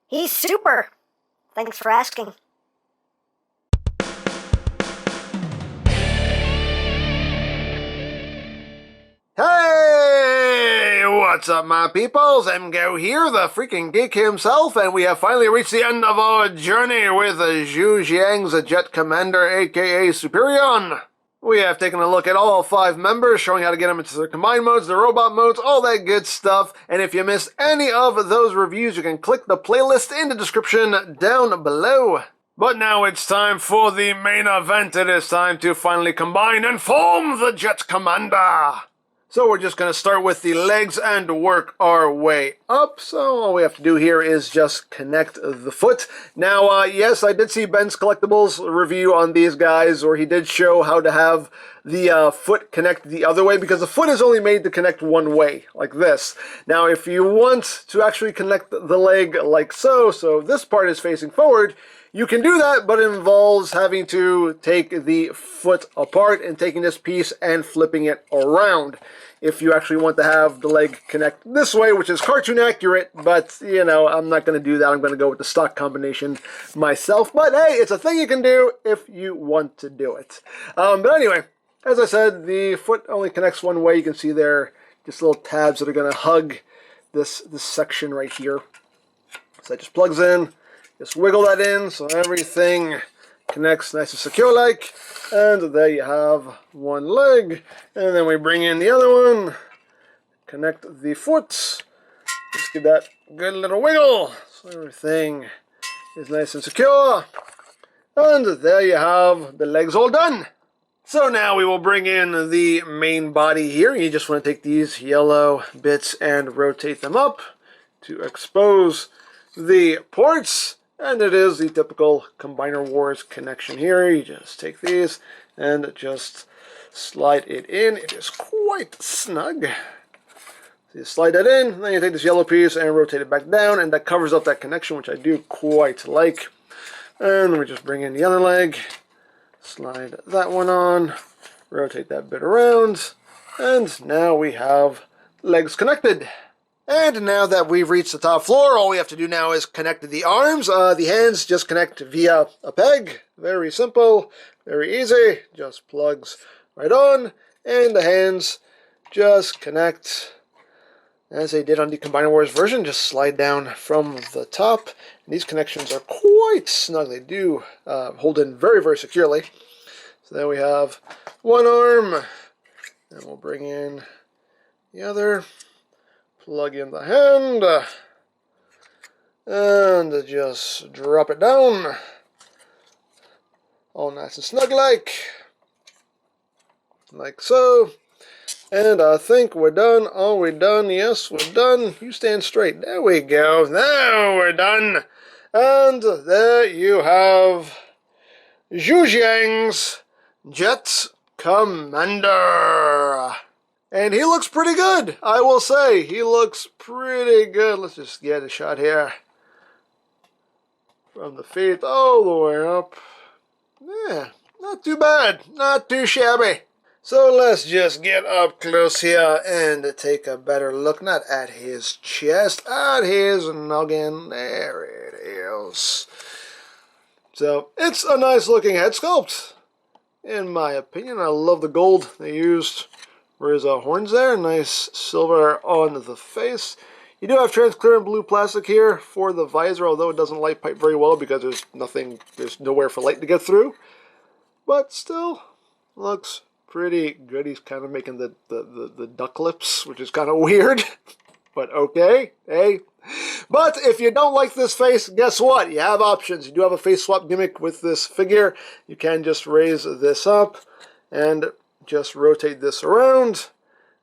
He's super. Thanks for asking. Hey! What's up, my peoples? EmGo here, the freaking geek himself, and we have finally reached the end of our journey with JuJiang's Jet Commander, aka Superion. We have taken a look at all 5 members, showing how to get them into their combined modes, their robot modes, all that good stuff. And if you missed any of those reviews, you can click the playlist in the description down below. But now it's time for the main event. It is time to finally combine and form the Jet Commander. So we're just going to start with the legs and work our way up. So all we have to do here is just connect the foot. Now, yes, I did see Ben's Collectibles review on these guys, where he did show how to have the foot connect the other way, because the foot is only made to connect one way, like this. Now, if you want to actually connect the leg like so this part is facing forward, you can do that, but it involves having to take the foot apart and taking this piece and flipping it around. If you actually want to have the leg connect this way, which is cartoon accurate, but, you know, I'm not going to do that. I'm going to go with the stock combination myself. But, hey, it's a thing you can do if you want to do it. But anyway, as I said, the foot only connects one way. You can see there just little tabs that are going to hug this section right here. So that just plugs in. Just wiggle that in so everything connects nice and secure like. And there you have one leg. And then we bring in the other one. Connect the foot. Just give that good little wiggle so everything is nice and secure. And there you have the legs all done. So now we will bring in the main body here. You just want to take these yellow bits and rotate them up to expose the ports. And it is the typical Combiner Wars connection here. You just take these and just slide it in. It is quite snug. So you slide that in, then you take this yellow piece and rotate it back down, and that covers up that connection, which I do quite like. And we just bring in the other leg, slide that one on, rotate that bit around, and now we have legs connected. And now that we've reached the top floor, all we have to do now is connect the arms. The hands just connect via a peg. Very simple, very easy. Just plugs right on. And the hands just connect as they did on the Combiner Wars version. Just slide down from the top. And these connections are quite snug. They do hold in very, very securely. So then we have one arm. And we'll bring in the other. Plug in the hand, and just drop it down, all nice and snug like so. And I think we're done. Are we done? Yes, we're done. You stand straight. There we go. Now we're done. And there you have JuJiang's Jet Commander. And he looks pretty good, I will say. He looks pretty good. Let's just get a shot here. From the feet all the way up. Yeah, not too bad. Not too shabby. So let's just get up close here and take a better look. Not at his chest, at his noggin. There it is. So, it's a nice looking head sculpt, in my opinion. I love the gold they used for his horns there. Nice silver on the face. You do have transparent blue plastic here for the visor, although it doesn't light pipe very well because there's nowhere for light to get through. But still, looks pretty good. He's kind of making the duck lips, which is kind of weird. But okay, hey. But if you don't like this face, guess what? You have options. You do have a face swap gimmick with this figure. You can just raise this up and just rotate this around,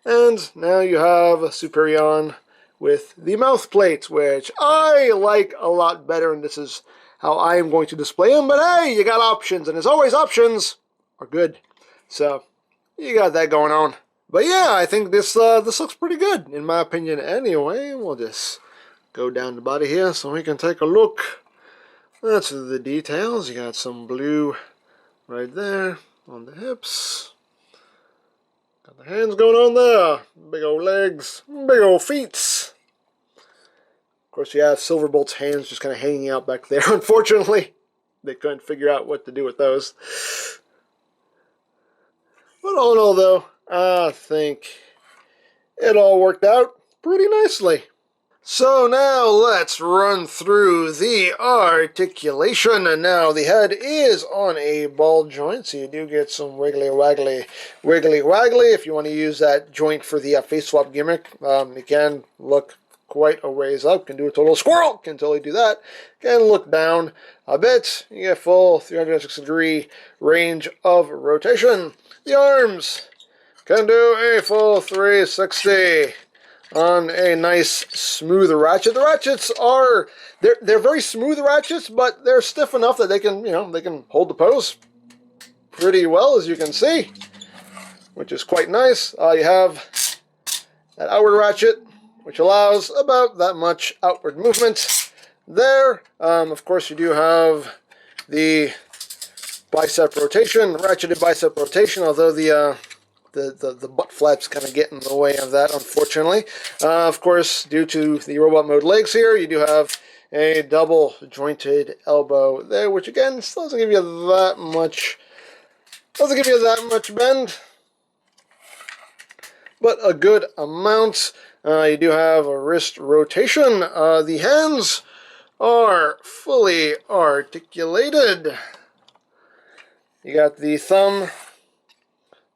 and now you have Superion with the mouth plate, which I like a lot better, and this is how I am going to display him. But hey, you got options, and as always, options are good. So you got that going on. But yeah, I think this looks pretty good, in my opinion anyway. We'll just go down the body here so we can take a look. That's the details. You got some blue right there on the hips. Got the hands going on there. Big old legs. Big old feet. course, you have Silverbolt's hands just kind of hanging out back there. Unfortunately, they couldn't figure out what to do with those. But all in all, though, I think it all worked out pretty nicely. So now let's run through the articulation. And now the head is on a ball joint, so you do get some wiggly waggly. If you want to use that joint for the face swap gimmick, you can look quite a ways up, can do a total squirrel, can totally do that. Can look down a bit, you get full 360-degree range of rotation. The arms can do a full 360 on a nice smooth ratchet. The ratchets are they're very smooth ratchets, but they're stiff enough that they can they can hold the pose pretty well, as you can see, which is quite nice. You have that outward ratchet, which allows about that much outward movement there. Of course, you do have the bicep rotation, ratcheted bicep rotation, although the butt flaps kind of get in the way of that, unfortunately. Of course, due to the robot mode legs here, you do have a double jointed elbow there, which again still doesn't give you that much bend, but a good amount. You do have a wrist rotation. The hands are fully articulated. You got the thumb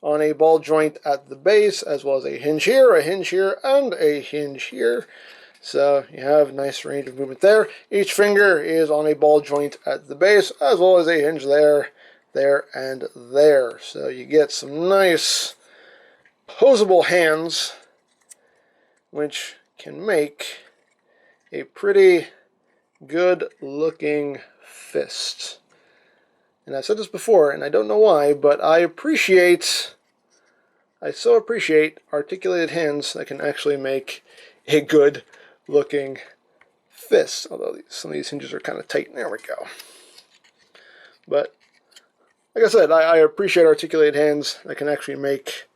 on a ball joint at the base, as well as a hinge here, and a hinge here. So you have nice range of movement there. Each finger is on a ball joint at the base, as well as a hinge there, and there. So you get some nice posable hands, which can make a pretty good looking fist. And I've said this before, and I don't know why, but I so appreciate articulated hands that can actually make a good looking fist. Although some of these hinges are kind of tight. There we go. But like I said, I appreciate articulated hands that can actually make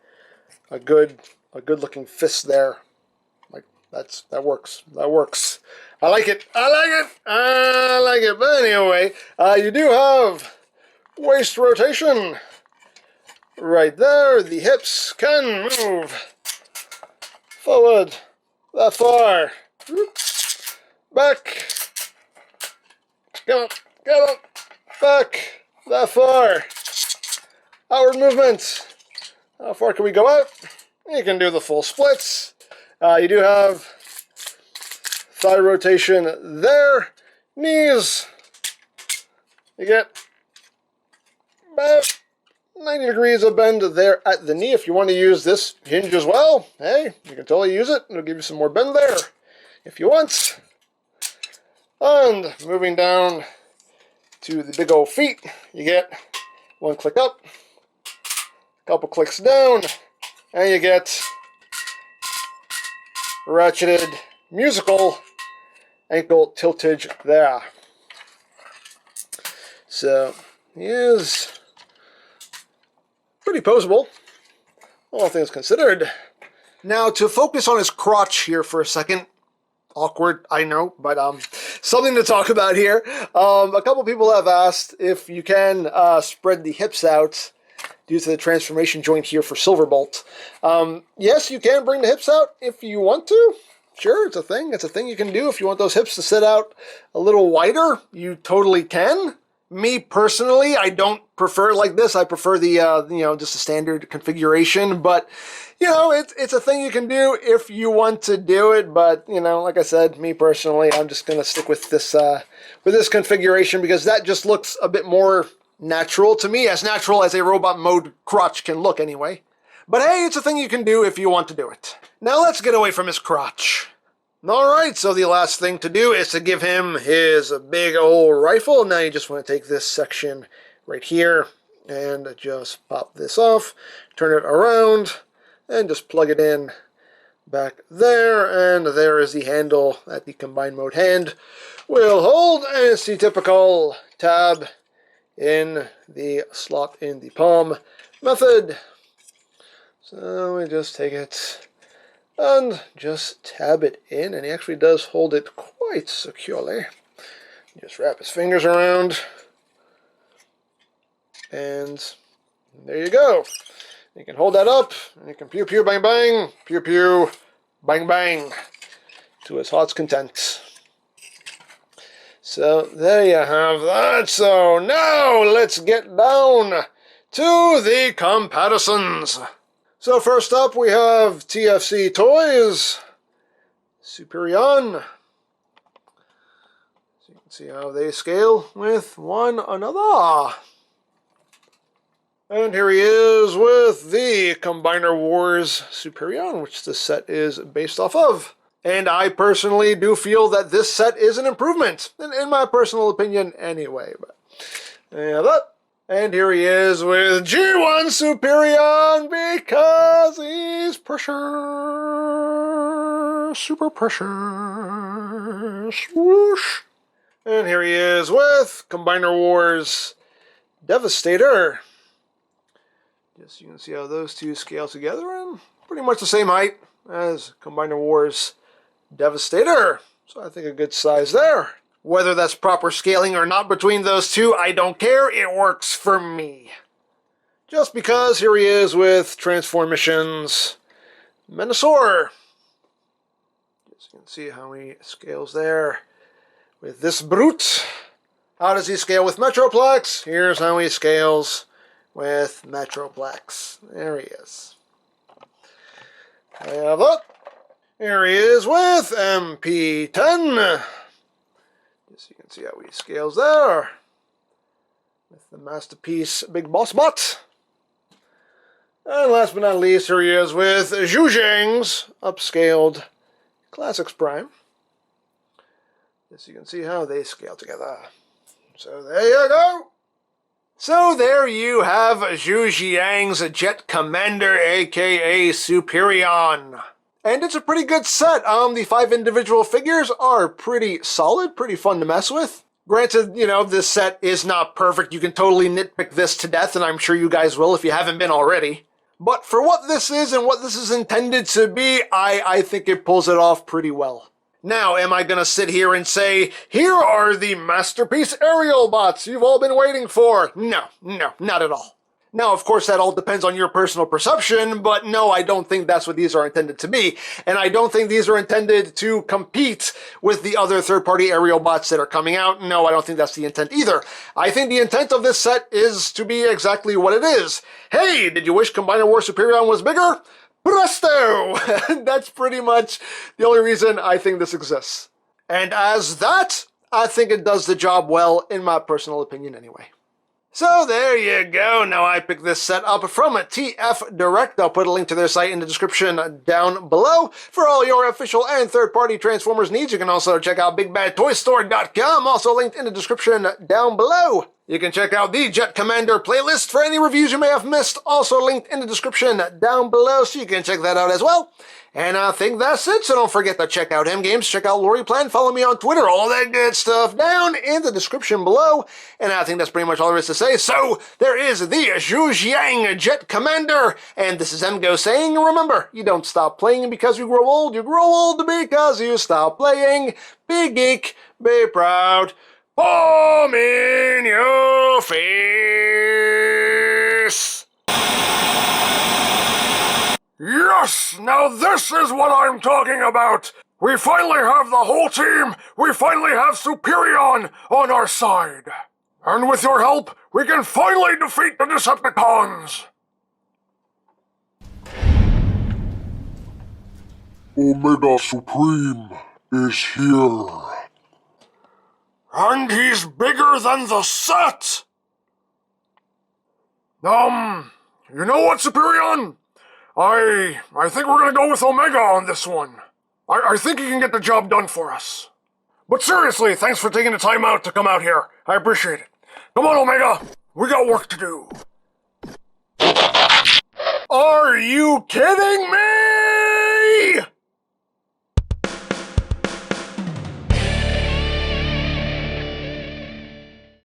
a good looking fist there. Like that works. I like it. But anyway, you do have waist rotation right there. The hips can move forward that far, back, come on, back that far. Outward movement. How far can we go out? You can do the full splits. You do have thigh rotation there. Knees, you get about 90 degrees of bend there at the knee. If you want to use this hinge as well, hey, you can totally use it. It'll give you some more bend there if you want. And moving down to the big old feet, you get one click up, a couple clicks down, and you get ratcheted musical ankle tiltage there. So he is pretty posable, all things considered. Now, to focus on his crotch here for a second, awkward, I know, but something to talk about here. A couple people have asked if you can spread the hips out due to the transformation joint here for Silverbolt. Yes, you can bring the hips out if you want to. Sure, it's a thing. It's a thing you can do. If you want those hips to sit out a little wider, you totally can. Me personally, I don't prefer it like this. I prefer the just a standard configuration. But it's a thing you can do if you want to do it. But like I said, me personally, I'm just gonna stick with this configuration because that just looks a bit more natural to me, as natural as a robot mode crotch can look anyway. But hey, it's a thing you can do if you want to do it. Now let's get away from his crotch. Alright, so the last thing to do is to give him his big old rifle. Now you just want to take this section right here and just pop this off, turn it around, and just plug it in back there. And there is the handle that the combined mode hand will hold, and it's the typical tab in the slot in the palm method. So we just take it and just tab it in, and he actually does hold it quite securely. Just wrap his fingers around, and there you go. You can hold that up, and you can pew pew bang bang, pew pew bang bang, to his heart's content. So there you have that. So now let's get down to the comparisons. So first up we have TFC Toys, Superion. So you can see how they scale with one another. And here he is with the Combiner Wars Superion, which this set is based off of. And I personally do feel that this set is an improvement, in my personal opinion anyway. But yeah, that. And here he is with G1 Superion, because he's pressure, super pressure, swoosh. And here he is with Combiner Wars Devastator. Just you can see how those two scale together, and pretty much the same height as Combiner Wars Devastator. So I think a good size there. Whether that's proper scaling or not between those two, I don't care. It works for me. Just because here he is with Transformations Menasor. Just you can see how he scales there with this brute. How does he scale with Metroplex? Here's how he scales with Metroplex. There he is. I have it. Here he is with MP10. Just you can see how he scales there. With the Masterpiece Big Boss Bot. And last but not least, here he is with JuJiang's upscaled Classics Prime. Just you can see how they scale together. So there you go. So there you have JuJiang's Jet Commander, aka Superion. And it's a pretty good set. The 5 individual figures are pretty solid, pretty fun to mess with. Granted, you know, this set is not perfect. You can totally nitpick this to death, and I'm sure you guys will if you haven't been already. But for what this is and what this is intended to be, I think it pulls it off pretty well. Now, am I going to sit here and say, here are the Masterpiece aerial bots you've all been waiting for? No, not at all. Now, of course, that all depends on your personal perception, but no, I don't think that's what these are intended to be. And I don't think these are intended to compete with the other third-party aerial bots that are coming out. No, I don't think that's the intent either. I think the intent of this set is to be exactly what it is. Hey, did you wish Combiner Wars Superion was bigger? Presto! That's pretty much the only reason I think this exists. And as that, I think it does the job well, in my personal opinion anyway. So there you go. Now I picked this set up from TF Direct. I'll put a link to their site in the description down below. For all your official and third-party Transformers needs, you can also check out BigBadToyStore.com, also linked in the description down below. You can check out the Jet Commander playlist for any reviews you may have missed, also linked in the description down below, so you can check that out as well. And I think that's it, so don't forget to check out EmGo's, check out LoriPlan, follow me on Twitter, all that good stuff down in the description below. And I think that's pretty much all there is to say. So, there is the JuJiang Jet Commander, and this is EmGo saying, remember, you don't stop playing because you grow old because you stop playing. Be geek, be proud. Palm in your face. Yes, now this is what I'm talking about. We finally have the whole team. We finally have Superion on our side. And with your help, we can finally defeat the Decepticons. Omega Supreme is here. And he's bigger than the set! You know what, Superion? I think we're gonna go with Omega on this one. I think he can get the job done for us. But seriously, thanks for taking the time out to come out here. I appreciate it. Come on, Omega! We got work to do. Are you kidding me?